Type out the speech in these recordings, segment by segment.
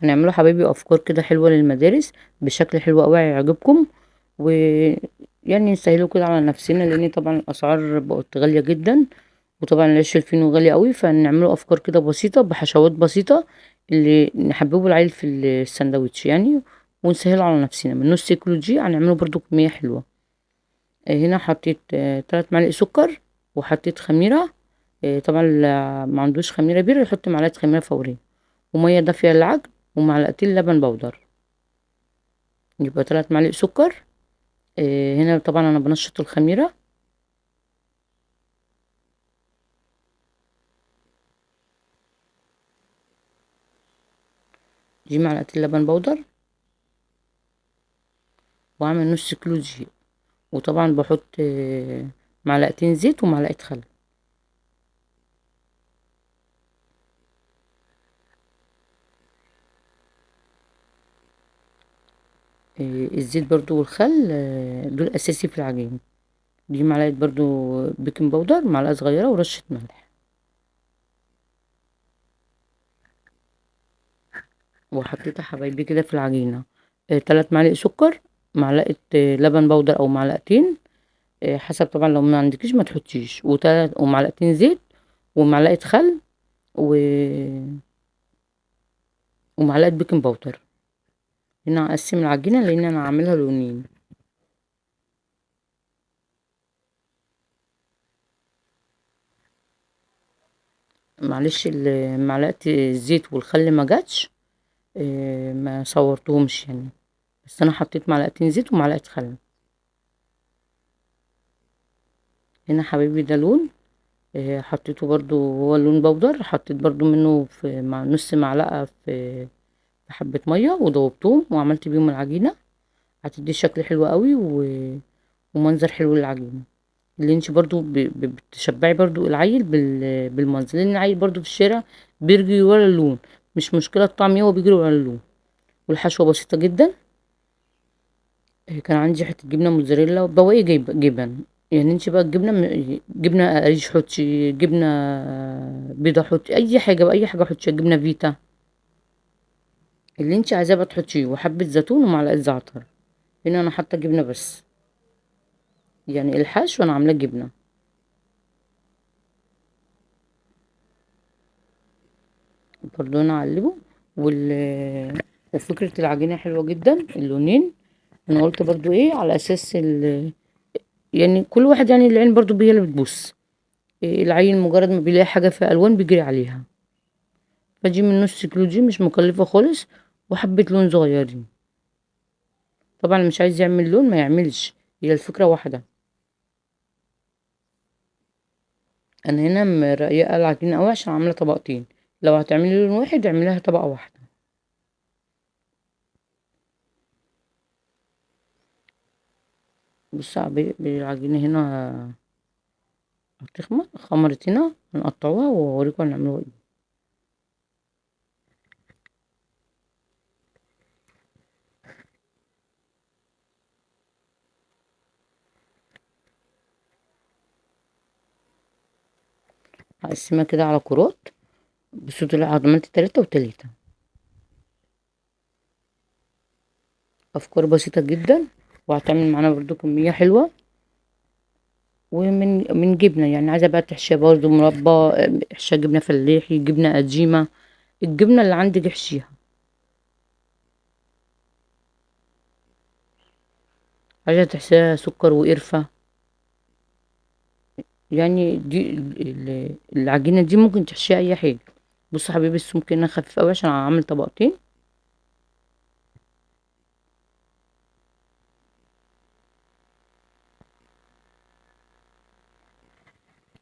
هنعمله حبايبي افكار كده حلوة للمدارس بشكل حلو اوي هيعجبكم. ويعني نسهله كده على نفسنا لان طبعا الاسعار بقت غالية جدا، وطبعا العيش الفينو غالي قوي، فنعمله افكار كده بسيطة بحشوات بسيطة اللي نحببه العيل في الساندوتش يعني، ونسهله على نفسنا. من نص كيلو دي هنعمله برضو كمية حلوة. هنا حطيت 3 معالق سكر، وحطيت خميرة. طبعا اللي ما عندوش خميرة بير يحط معلقة خميرة فورية، ومية دافية للعجن، ومعلقتين لبن بودر. يبقى 3 معالق سكر. هنا طبعا انا بنشط الخميرة. دي معلقتين لبن بودر، واعمل نص كيلو دقيق. وطبعا بحط معلقتين زيت ومعلقة خل. الزيت برضو والخل دول اساسي في العجين. دي معلقة برضو بيكنج باودر، معلقة صغيرة، ورشة ملح. وحطيتها حبايبي كده في العجينة. 3 معالق سكر، معلقة لبن بودر او معلقتين، حسب طبعا، لو ما عندكيش ما تحطيش، ومعلقتين زيت، ومعلقة خل، و... ومعلقة بيكنج باودر. هنا هقسم العجينة لان انا عاملها لونين. معلش معلقة الزيت والخل ما جاتش، ما صورتهمش يعني، بس انا حطيت معلقتين زيت ومعلقة خل. هنا حبيبي ده لون. حطيته برضو هو اللون بودر، حطيت برضو منه في مع نص معلقة في حبة مية، وضوبتهم وعملت بيهم العجينة. هتدي شكل حلو قوي ومنظر حلو للعجينة. اللي انت برضو بتشبعي برضو العيل بالمنظر، لان العيل برضو في الشارع بيجري ورا اللون. مش مشكلة الطعم ايه، هو بيجري ورا اللون. والحشوة بسيطة جدا. كان عندي حتة جبنة موتزاريلا، بواقي جبن. يعني انت بقى الجبنة جبنة قريش حطي، جبنة بيضة حطي، اي حاجة بقى، اي حاجة حطيها، جبنة فيتا. اللي انت عايزاه بقى تحطيه، وحبة زيتون ومعلقة زعتر. هنا انا حاطة جبنة بس، يعني الحشو انا عاملاه جبنة. برضو انا اقلبه. وال وفكرة العجينة حلوة جدا، اللونين. انا قلت برضو ايه على اساس يعني كل واحد، يعني العين برضو هي اللي بتبص. العيل مجرد ما بيلاقي حاجة فيها ألوان بيجري عليها. فدي من نص كيلو دي مش مكلفة خالص، وحبة لون صغيرين. طبعا اللي مش عايز يعمل لون ما يعملش، هي الفكرة واحدة. أنا هنا مرقيقة العجينة أوي عشان عاملة طبقتين. لو هتعملي لون واحد اعمليها طبقة واحدة. بص بالعجينة هنا هتخمر، خمرت هنا هنقطعوها وأوريكم هنعملوها ايه. هقسمها كده على كرات. بصوا طلع عملت 3 و3. أفكار بسيطة جدا، وهتعمل معانا برضو كمية حلوة. ومن جبنة، يعني عايزة بقى تحشيها برضو مربى، احشيها جبنة فلاحي، جبنة قديمة، الجبنة اللي عندك احشيها. عايزة تحشيها سكر وقرفة. يعني دي العجينة دي ممكن تحشيها أي حاجة. بص يا حبيبي السمك هنا خفيف أوي عشان هعمل طبقتين.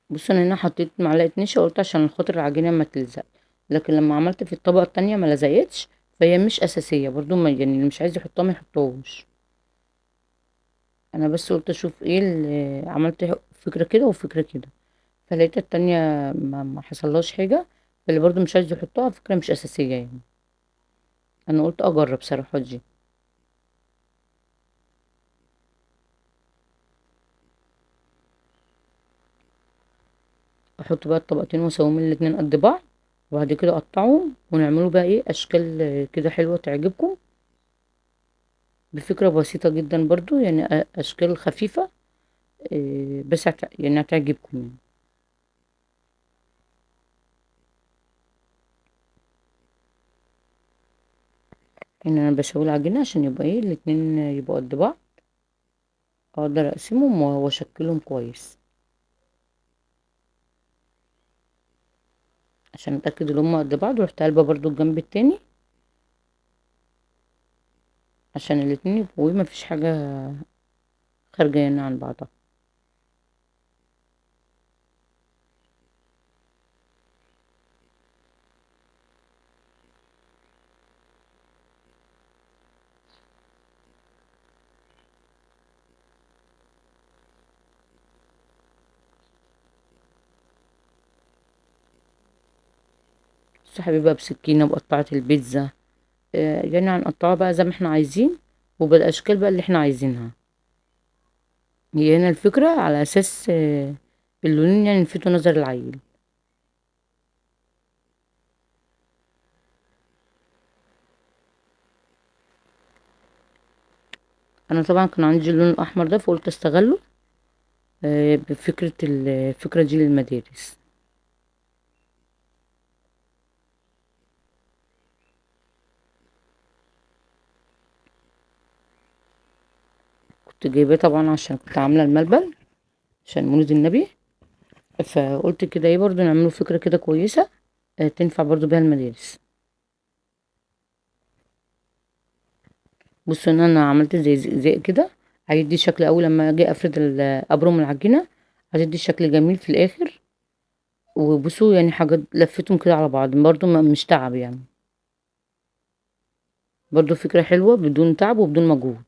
بص أنا هنا حطيت معلقة نشا، قلت عشان خاطر العجينة ما تلزق. لكن لما عملت في الطبقة التانية ما لزقتش. فهي مش أساسية برضو، ما يعني اللي مش عايز يحطها ما يحطهوش. أنا بس قلت أشوف ايه اللي عملت فكرة كده وفكرة كده. فلقيت التانية ما حصلهاش حاجة. فاللي برضو مش عايز يحطها فكرة مش أساسية يعني. أنا قلت أجرب صراحة دي. أحط بقى الطبقتين وأسويهم الاتنين قد بعض. وبعد كده اقطعهم ونعمله بقى ايه اشكال كده حلوة تعجبكم، بفكرة بسيطة جدا برضو يعني، اشكال خفيفة. بس يعني هتعجبكم يعني. ان انا بشوي العجينة عشان يبقى ايه الاتنين يبقوا قد بعض، اقدر اقسمهم واشكلهم كويس، عشان اتاكد ان هما قد بعض. ورحت قلبة برضو الجنب التاني عشان الاتنين يبقوا ما فيش حاجة خارجة يعني عن بعضها. بس حبيبي بقى بسكينة بقطعة البيتزا، يعني هنقطعها بقى زي ما احنا عايزين وبالاشكال بقى اللي احنا عايزينها. هي هنا الفكرة على اساس اللونين يعني يلفتوا نظر العيل. انا طبعا كان عندي اللون الاحمر ده فقلت استغله بفكرة الفكرة دي للمدارس. كنت جايباه طبعا عشان كنت عاملة الملبن عشان مولد النبي، فقلت كده ايه برضو نعمله فكرة كده كويسة تنفع برضو بيها المدارس. بصوا ان انا عملت زي زي كده، هيدي شكل اول لما اجي افرد ابرم العجينة، هتدي شكل جميل في الاخر. وبصوا يعني حاجات لفتهم كده على بعض برضو مش تعب يعني، برضو فكرة حلوة بدون تعب وبدون مجهود.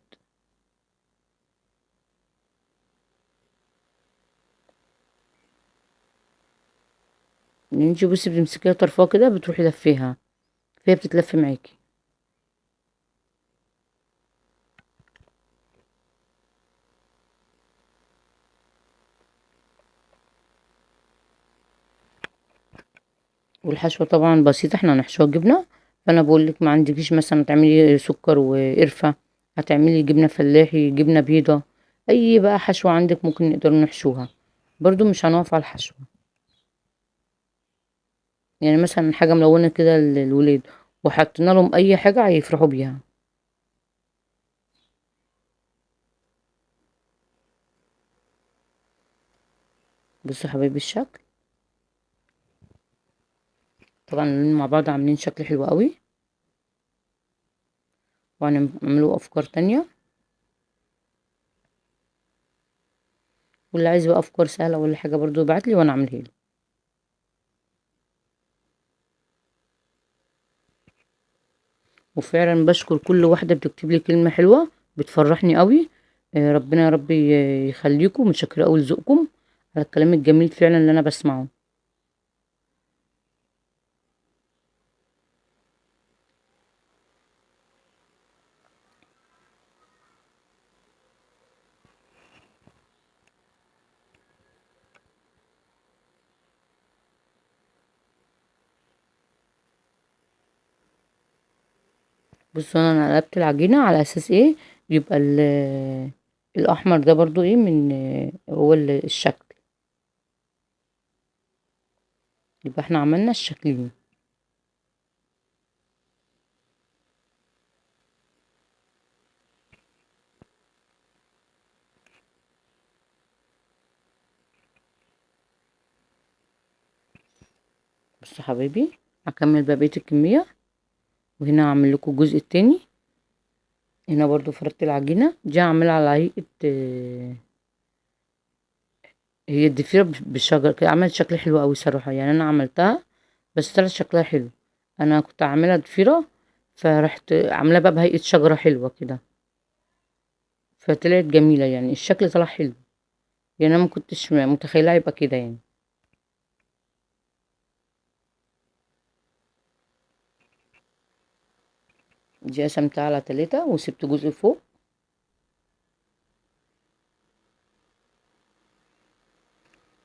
يعني انتي بصي بتمسكيها طرفها كده بتروحي لفيها، فهي بتتلف معاكي. والحشوة طبعا بسيطة، احنا هنحشوها جبنة. فانا بقولك ما عندكيش مثلا تعملي سكر وقرفة، هتعملي جبنة فلاحي جبنة بيضة، اي بقى حشوة عندك ممكن نقدر نحشوها، برضو مش هنقف على الحشوة. يعني مثلا حاجة ملونة كده للولاد وحطينا لهم اي حاجة هيفرحوا بيها. بصوا يا حبايبي الشكل، طبعا الاتنين مع بعض عاملين شكل حلو قوي، وهنعملوا افكار تانية. واللي عايز بقى افكار سهلة ولا حاجة برضو يبعتلي وانا اعملها له. وفعلا بشكر كل واحدة بتكتب لي كلمة حلوة بتفرحني قوي. ربنا يا رب يخليكم، متشكرة قوي لذوقكم على الكلام الجميل فعلا اللي انا بسمعه. بصوا انا قلبت العجينة على اساس ايه يبقى الاحمر ده برضو ايه من هو الشكل، يبقى احنا عملنا الشكلين. بصوا يا حبايبي هكمل بقى بقية الكمية، وهنا هعمل لكم الجزء التاني. هنا برضو فردت العجينة دي هعملها على هيئة هي الضفيرة بالشجر كده، عملت شكل حلو قوي صراحة يعني. انا عملتها بس طلع شكلها حلو. انا كنت عاملها ضفيرة فرحت عاملاها بقى بهيئة شجرة حلوة كده، فطلعت جميلة يعني الشكل طلع حلو. يعني انا ما كنتش متخيلة يبقى كده يعني. دي قسمتها على 3 وسبت جزء فوق.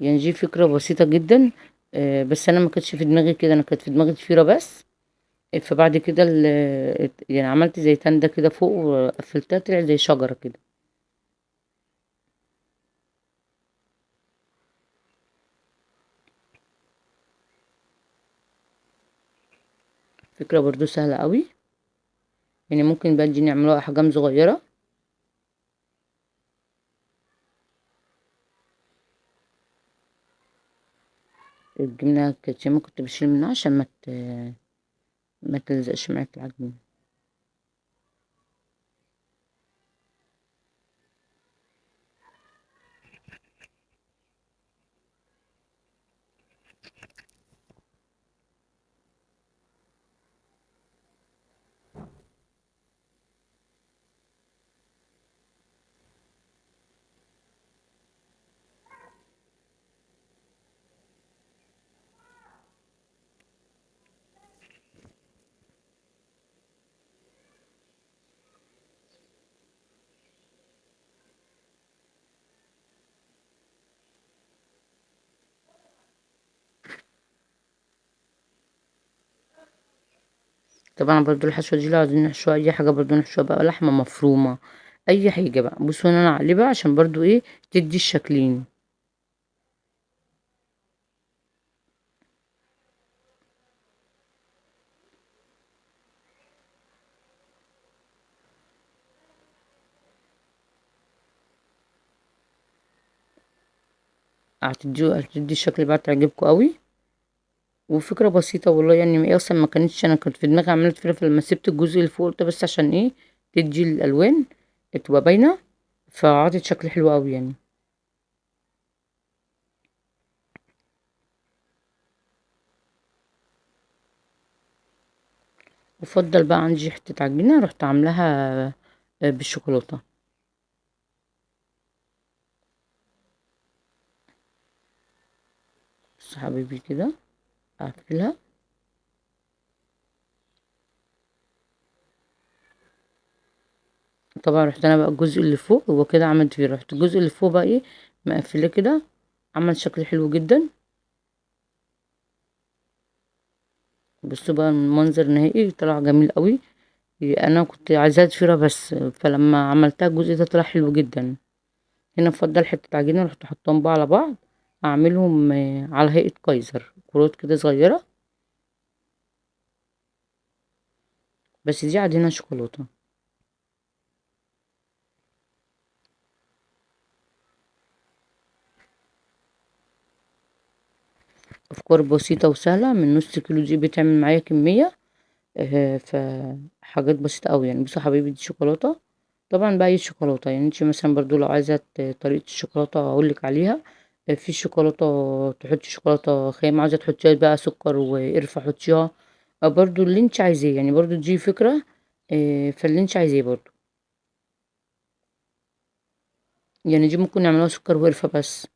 يعني دي فكرة بسيطة جدا بس انا ما كانتش في دماغي كده، انا كانت في دماغي ضفيرة بس. فبعد كده يعني عملت زي تندة كده فوق وقفلتها طلع زي شجرة كده. فكرة برضو سهلة قوي. يعني ممكن بقى نجي نعملوها احجام صغيرة. الجبنة كانت ياما كنت بشيل منها عشان ما تلزقش معاك العجينة. طبعا برضو الحشوة دي لو عايزين نحشوها اي حاجة برضو نحشوها بقى لحمة مفرومة، اي حاجة بقى. بصوا هنا انا هقلبها عشان برضو ايه تدي الشكلين. هتدي الشكل بقى تعجبكم قوي. وفكرة بسيطة والله، يعني ايه اصلا ما كانتش، انا كنت في دماغي عملت فلفل لما سبت الجزء اللي فوق ده بس عشان ايه تدي الالوان تبقى باينة. فعطت شكل حلو قوي يعني. وفضل بقى عندي حتة عجينة رحت عاملاها بالشوكولاتة. بس حبيبي كده اقفلها. طبعا رحت انا بقى الجزء اللي فوق هو كده عملت فيه، رحت الجزء اللي فوق بقى ايه مقفله كده. عمل شكل حلو جدا. بصوا بقى المنظر النهائي طلع جميل قوي. انا كنت عايزاها ضفيرة بس، فلما عملتها الجزء ده طلع حلو جدا. هنا بفضل حتة عجينة رحت حطهم بقى على بعض. اعملهم على هيئة كايزر كروت كده صغيرة. بس دي عجينة شوكولاتة. افكار بسيطة وسهلة، من نص كيلو دي بتعمل معايا كمية. فحاجات بسيطة أوي يعني. بصوا يا حبايبي دي شوكولاتة. طبعا بقى اي شوكولاتة، يعني انتي مثلا برضو لو عايزة طريقة الشوكولاتة اقولك عليها. في شوكولاتة تحطي شوكولاتة خام، عايزة تحطيها بقى سكر وقرفة حطيها. برضو اللي انتي عايزاه يعني، برضو دي فكرة. فاللي انتي عايزاه برضو. يعني دي ممكن نعملها سكر وقرفة بس.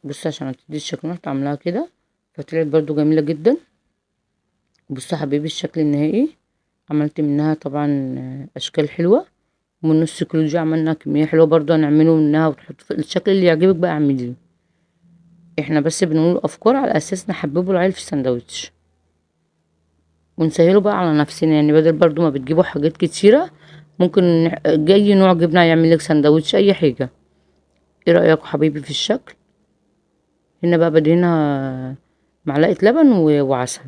بصي عشان تدي الشكل رحت عاملاها كده. فطلعت برضو جميلة جدا. بصي يا حبيبي الشكل النهائي. عملت منها طبعا اشكال حلوة. ومن نص كيلو دي عملنا كمية حلوة برضو هنعمله منها، وتحط في الشكل اللي يعجبك بقى اعمليه. احنا بس بنقول افكار على اساس نحببه العيل في السندوتش. ونسهله بقى على نفسنا، يعني بدل برضو ما بتجيبوا حاجات كتيرة. ممكن جاي نوع جبنة يعمل لك سندوتش اي حاجة. ايه رأيك يا حبيبي في الشكل؟ هنا بقى بدينا معلقة لبن وعسل.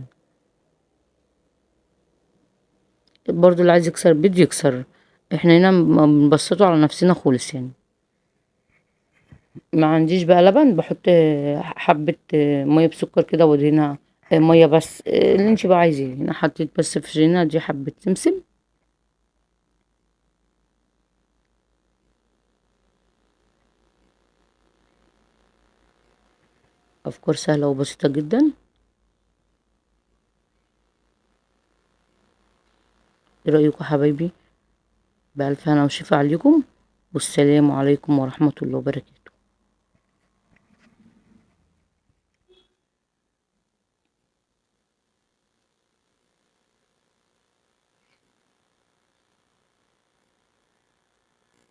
برضو اللي عايز يكسر بيض يكسر. احنا هنا ما بنبسطه على نفسنا خالص يعني. ما عنديش بقى لبن، بحط حبة مية بسكر كده وادهنها. مية بس اللي انت بقى عايزاه. هنا حطيت بس في هنا دي حبة سمسم. افكار سهلة وبسيطة جدا. ايه رأيكم يا حبايبي؟ بألف هنا وشفا عليكم، والسلام عليكم ورحمة الله وبركاته.